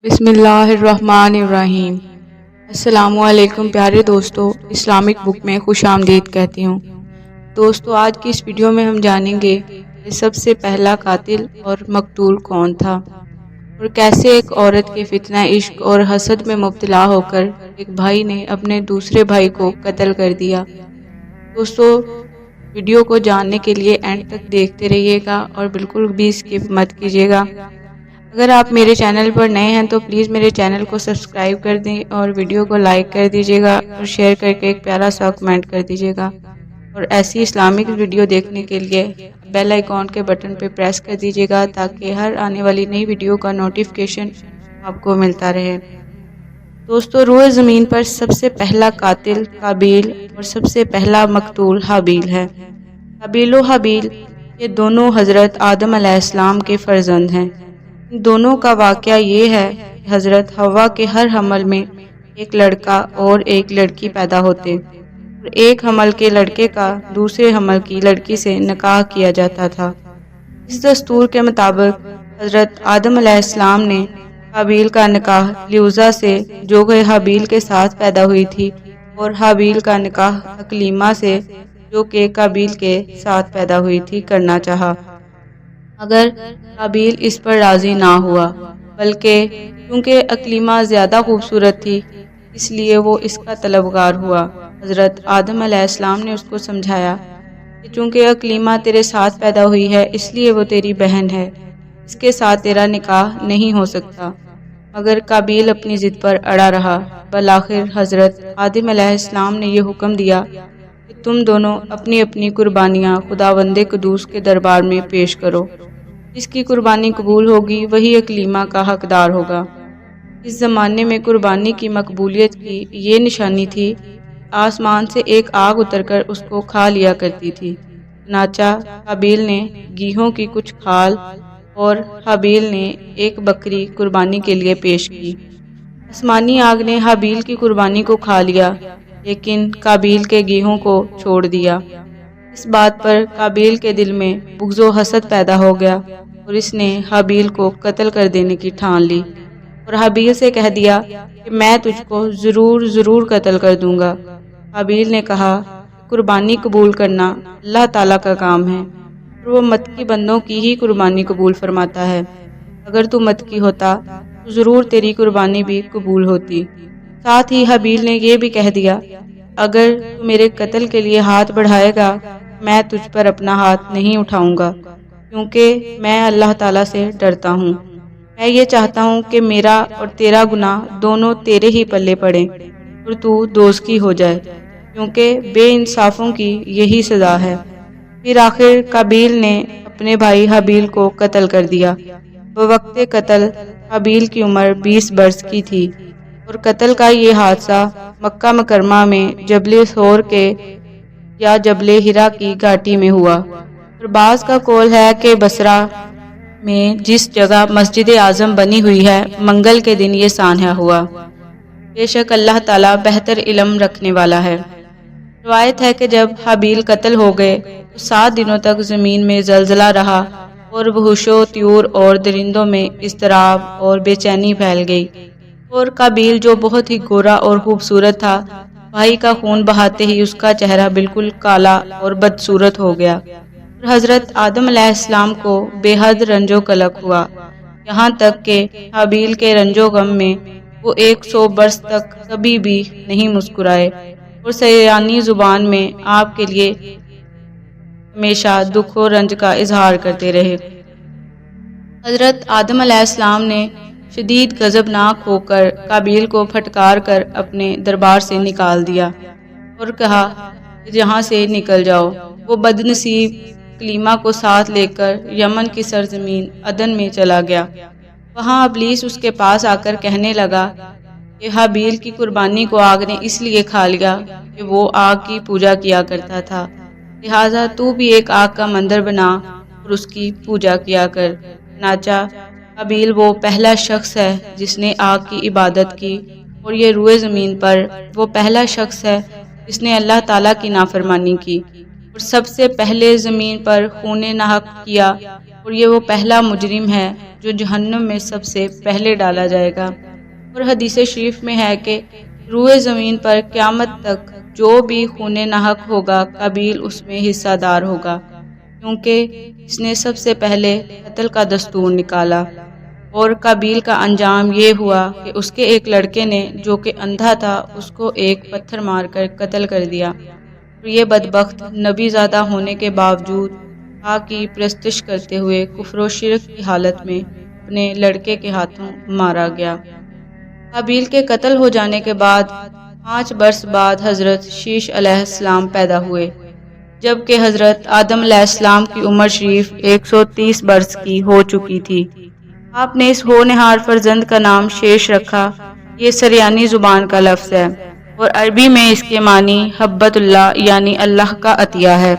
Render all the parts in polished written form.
بسم اللہ الرحمن الرحیم۔ السلام علیکم پیارے دوستو، اسلامک بک میں خوش آمدید کہتی ہوں۔ دوستو، آج کی اس ویڈیو میں ہم جانیں گے کہ سب سے پہلا قاتل اور مقتول کون تھا، اور کیسے ایک عورت کے فتنہ عشق اور حسد میں مبتلا ہو کر ایک بھائی نے اپنے دوسرے بھائی کو قتل کر دیا۔ دوستو، ویڈیو کو جاننے کے لیے اینڈ تک دیکھتے رہیے گا اور بالکل بھی اسکپ مت کیجیے گا۔ اگر آپ میرے چینل پر نئے ہیں تو پلیز میرے چینل کو سبسکرائب کر دیں اور ویڈیو کو لائک کر دیجیے گا اور شیئر کر کے ایک پیارا سا کمنٹ کر دیجیے گا، اور ایسی اسلامک ویڈیو دیکھنے کے لیے بیل آئیکن کے بٹن پہ پریس کر دیجیے گا تاکہ ہر آنے والی نئی ویڈیو کا نوٹیفیکیشن آپ کو ملتا رہے۔ دوستو، روئے زمین پر سب سے پہلا قاتل قابیل اور سب سے پہلا مقتول حابیل ہے۔ قابیل و حابیل یہ دونوں حضرت آدم علیہ السلام کے فرزند ہیں۔ ان دونوں کا واقعہ یہ ہے کہ حضرت حوا کے ہر حمل میں ایک لڑکا اور ایک لڑکی پیدا ہوتے، اور ایک حمل کے لڑکے کا دوسرے حمل کی لڑکی سے نکاح کیا جاتا تھا۔ اس دستور کے مطابق حضرت آدم علیہ السلام نے قابیل کا نکاح لیوزا سے، جو کہ حابیل کے ساتھ پیدا ہوئی تھی، اور حابیل کا نکاح اکلیمہ سے، جو کہ قابیل کے ساتھ پیدا ہوئی تھی، کرنا چاہا، مگر قابیل اس پر راضی نہ ہوا، بلکہ کیونکہ اکلیمہ زیادہ خوبصورت تھی اس لیے وہ اس کا طلبگار ہوا۔ حضرت آدم علیہ السلام نے اس کو سمجھایا کہ چونکہ اکلیمہ تیرے ساتھ پیدا ہوئی ہے اس لیے وہ تیری بہن ہے، اس کے ساتھ تیرا نکاح نہیں ہو سکتا، مگر قابیل اپنی ضد پر اڑا رہا۔ بالآخر حضرت آدم علیہ السلام نے یہ حکم دیا کہ تم دونوں اپنی اپنی قربانیاں خداوند قدوس کے دربار میں پیش کرو، جس کی قربانی قبول ہوگی وہی اکلیمہ کا حقدار ہوگا۔ اس زمانے میں قربانی کی مقبولیت کی یہ نشانی تھی، آسمان سے ایک آگ اتر کر اس کو کھا لیا کرتی تھی۔ چنانچہ قابیل نے گیہوں کی کچھ کھال اور حابیل نے ایک بکری قربانی کے لیے پیش کی۔ آسمانی آگ نے حابیل کی قربانی کو کھا لیا، لیکن قابیل کے گیہوں کو چھوڑ دیا۔ اس بات پر قابیل کے دل میں بغض و حسد پیدا ہو گیا، اور اس نے حابیل کو قتل کر دینے کی ٹھان لی، اور حابیل سے کہہ دیا کہ میں تجھ کو ضرور قتل کر دوں گا۔ حابیل نے کہا کہ قربانی قبول کرنا اللہ تعالیٰ کا کام ہے، اور وہ متقی بندوں کی ہی قربانی قبول فرماتا ہے۔ اگر تو متقی ہوتا تو ضرور تیری قربانی بھی قبول ہوتی۔ ساتھ ہی حابیل نے یہ بھی کہہ دیا، اگر تو میرے قتل کے لیے ہاتھ بڑھائے گا میں تجھ پر اپنا ہاتھ نہیں اٹھاؤں گا، کیونکہ میں اللہ تعالیٰ سے ڈرتا ہوں۔ میں یہ چاہتا ہوں کہ میرا اور تیرا گناہ دونوں تیرے ہی پلے پڑیں اور تو دوزخی ہو جائے، کیونکہ بے انصافوں کی یہی سزا ہے۔ پھر آخر قابیل نے اپنے بھائی حابیل کو قتل کر دیا۔ بوقت قتل حابیل کی عمر 20 برس کی تھی، اور قتل کا یہ حادثہ مکہ مکرمہ میں جبل ثور کے یا جبل ہرا کی گھاٹی میں ہوا، اور بعض کا قول ہے کہ بصرہ میں جس جگہ مسجد اعظم بنی ہوئی ہے، منگل کے دن یہ سانحہ ہوا۔ بے شک اللہ تعالیٰ بہتر علم رکھنے والا ہے۔ روایت ہے کہ جب حابیل قتل ہو گئے تو 7 دنوں تک زمین میں زلزلہ رہا، اور وحوش و طیور اور درندوں میں اضطراب اور بے چینی پھیل گئی، اور قابیل جو بہت ہی گورا اور خوبصورت تھا، بھائی کا خون بہاتے ہی اس کا چہرہ بالکل کالا اور بدصورت ہو گیا، اور حضرت آدم علیہ السلام کو بے حد رنج و قلق ہوا، یہاں تک کہ حابیل کے رنج و غم میں وہ 100 برس تک کبھی بھی نہیں مسکرائے، اور سیرانی زبان میں آپ کے لیے ہمیشہ دکھ و رنج کا اظہار کرتے رہے۔ حضرت آدم علیہ السلام نے شدید غضبناک ہو کر قابیل کو پھٹکار کر اپنے دربار سے نکال دیا، اور کہا کہ یہاں سے نکل جاؤ۔ وہ بدنصیب اکلیمہ کو ساتھ لے کر یمن کی سرزمین عدن میں چلا گیا۔ وہاں ابلیس اس کے پاس آ کر کہنے لگا کہ حابیل کی قربانی کو آگ نے اس لیے کھا لیا کہ وہ آگ کی پوجا کیا کرتا تھا، لہٰذا تو بھی ایک آگ کا مندر بنا اور اس کی پوجا کیا کر۔ چنانچہ حابیل وہ پہلا شخص ہے جس نے آگ کی عبادت کی، اور یہ روئے زمین پر وہ پہلا شخص ہے جس نے اللہ تعالیٰ کی نافرمانی کی، اور سب سے پہلے زمین پر خون ناحق کیا، اور یہ وہ پہلا مجرم ہے جو جہنم میں سب سے پہلے ڈالا جائے گا۔ اور حدیث شریف میں ہے کہ روئے زمین پر قیامت تک جو بھی خون ناحق ہوگا قابیل اس میں حصہ دار ہوگا، کیونکہ اس نے سب سے پہلے قتل کا دستور نکالا۔ اور قابیل کا انجام یہ ہوا کہ اس کے ایک لڑکے نے جو کہ اندھا تھا اس کو ایک پتھر مار کر قتل کر دیا، اور یہ بدبخت نبی زادہ ہونے کے باوجود خدا کی پرستش کرتے ہوئے کفر و شرک کی حالت میں اپنے لڑکے کے ہاتھوں مارا گیا۔ قابیل کے قتل ہو جانے کے بعد 5 برس بعد حضرت شیش علیہ السلام پیدا ہوئے، جبکہ حضرت آدم علیہ السلام کی عمر شریف 130 برس کی ہو چکی تھی۔ آپ نے اس ہونہار فرزند کا نام شیش رکھا۔ یہ سریانی زبان کا لفظ ہے اور عربی میں اس کے معنی حبت اللہ یعنی اللہ کا عطیہ ہے۔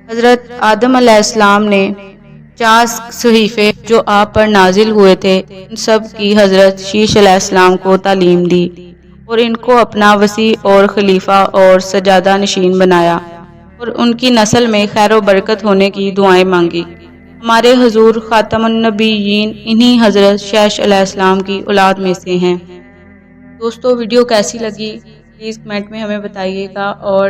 حضرت آدم علیہ السلام نے 50 صحیفے جو آپ پر نازل ہوئے تھے ان سب کی حضرت شیش علیہ السلام کو تعلیم دی اور ان کو اپنا وسیع اور خلیفہ اور سجادہ نشین بنایا اور ان کی نسل میں خیر و برکت ہونے کی دعائیں مانگی۔ ہمارے حضور خاتم النبیین انہی حضرت شیش علیہ السلام کی اولاد میں سے ہیں۔ دوستو ویڈیو کیسی لگی پلیز کمنٹ میں ہمیں بتائیے گا، اور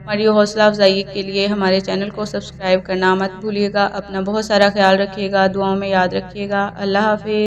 ہماری حوصلہ افزائی کے لیے ہمارے چینل کو سبسکرائب کرنا مت بھولیے گا۔ اپنا بہت سارا خیال رکھیے گا، دعاؤں میں یاد رکھیے گا۔ اللہ حافظ۔